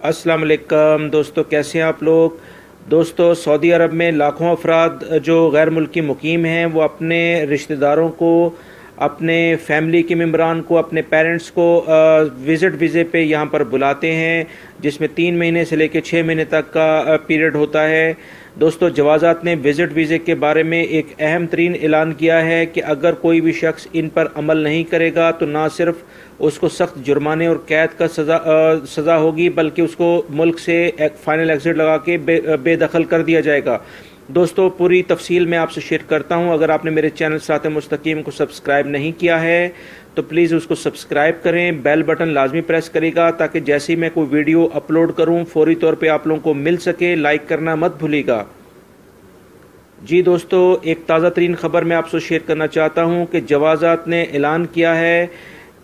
अस्सलाम वालेकुम दोस्तों, कैसे हैं आप लोग। दोस्तों, सऊदी अरब में लाखों अफराद जो गैर मुल्की मुकीम हैं वो अपने रिश्तेदारों को, अपने फैमिली के मेम्बरान को, अपने पेरेंट्स को विज़िट वीज़े पे यहाँ पर बुलाते हैं, जिसमें 3 महीने से लेकर 6 महीने तक का पीरियड होता है। दोस्तों, जवाज़ात ने विज़िट वीज़े के बारे में एक अहम तरीन ऐलान किया है कि अगर कोई भी शख्स इन पर अमल नहीं करेगा तो ना सिर्फ उसको सख्त जुर्माने और कैद का सज़ा होगी, बल्कि उसको मुल्क से एक फाइनल एग्जिट लगा के बेदखल कर दिया जाएगा। दोस्तों, पूरी तफसील मैं आपसे शेयर करता हूं। अगर आपने मेरे चैनल साथ मुस्तकीम को सब्सक्राइब नहीं किया है तो प्लीज़ उसको सब्सक्राइब करें, बेल बटन लाजमी प्रेस करेगा ताकि जैसे ही मैं कोई वीडियो अपलोड करूं फौरी तौर पे आप लोगों को मिल सके। लाइक करना मत भूलिएगा। जी दोस्तों, एक ताज़ा तरीन खबर मैं आपसे शेयर करना चाहता हूं कि जवाज़ात ने ऐलान किया है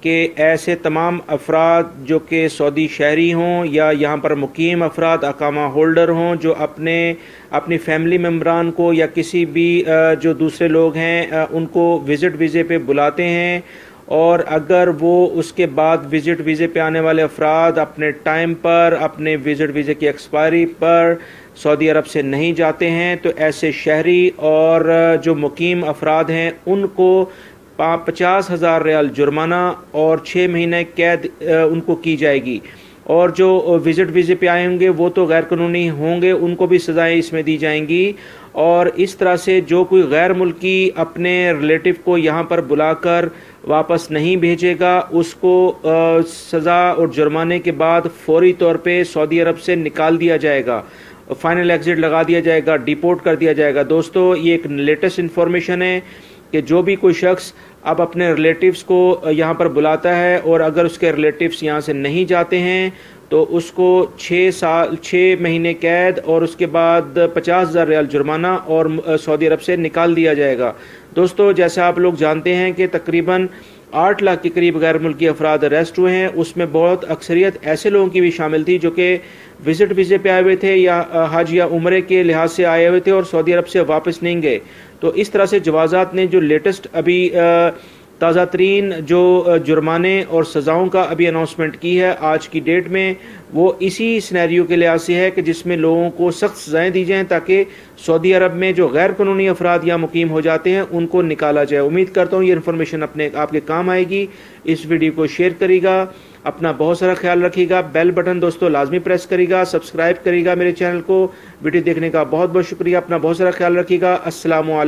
कि ऐसे तमाम अफराद जो कि सऊदी शहरी हों या यहाँ पर मुकीम अफराद अकामा होल्डर हों, जो अपनी फैमिली मेम्बरान को या किसी भी जो दूसरे लोग हैं उनको विज़िट वीज़े पे बुलाते हैं, और अगर वो उसके बाद विज़िट वीज़े पे आने वाले अफराद अपने टाइम पर, अपने विज़िट वीज़े की एक्सपायरी पर सऊदी अरब से नहीं जाते हैं, तो ऐसे शहरी और जो मुकीम अफराद हैं उनको 50,000 रियाल जुर्माना और 6 महीने कैद उनको की जाएगी। और जो विज़िट वीज़े पे आए होंगे वो तो गैर कानूनी होंगे, उनको भी सज़ाएं इसमें दी जाएंगी। और इस तरह से जो कोई गैर मुल्की अपने रिलेटिव को यहाँ पर बुलाकर वापस नहीं भेजेगा उसको सज़ा और जुर्माने के बाद फौरी तौर पे सऊदी अरब से निकाल दिया जाएगा, फाइनल एग्जिट लगा दिया जाएगा, डिपोर्ट कर दिया जाएगा। दोस्तों, ये एक लेटेस्ट इन्फॉर्मेशन है कि जो भी कोई शख्स अब अपने रिलेटिव्स को यहाँ पर बुलाता है और अगर उसके रिलेटिव्स यहाँ से नहीं जाते हैं तो उसको 6 महीने कैद और उसके बाद 50,000 रियाल जुर्माना और सऊदी अरब से निकाल दिया जाएगा। दोस्तों, जैसा आप लोग जानते हैं कि तकरीबन 8 लाख के करीब गैर मुल्की अफराद अरेस्ट हुए हैं। उसमें बहुत अक्सरियत ऐसे लोगों की भी शामिल थी जो कि विजिट वीज़े पे आए हुए थे या हज या उम्रे के लिहाज से आए हुए थे और सऊदी अरब से वापस नहीं गए। तो इस तरह से जवाज़ात ने जो लेटेस्ट अभी ताज़ा तरीन जो जुर्माने और सज़ाओं का अभी अनाउंसमेंट की है आज की डेट में, वो इसी सिनेरियो के लिहाज से है कि जिसमें लोगों को सख्त सज़ाएँ दी जाएँ ताकि सऊदी अरब में जो गैर कानूनी अफराद या मुकीम हो जाते हैं उनको निकाला जाए। उम्मीद करता हूँ ये इन्फॉर्मेशन आपके काम आएगी। इस वीडियो को शेयर करेगा, अपना बहुत सारा ख्याल रखिएगा। बेल बटन दोस्तों लाजमी प्रेस करेगा, सब्सक्राइब करेगा मेरे चैनल को। वीडियो देखने का बहुत बहुत शुक्रिया। अपना बहुत सारा ख्याल रखिएगा। अस्सलामु अलैकुम।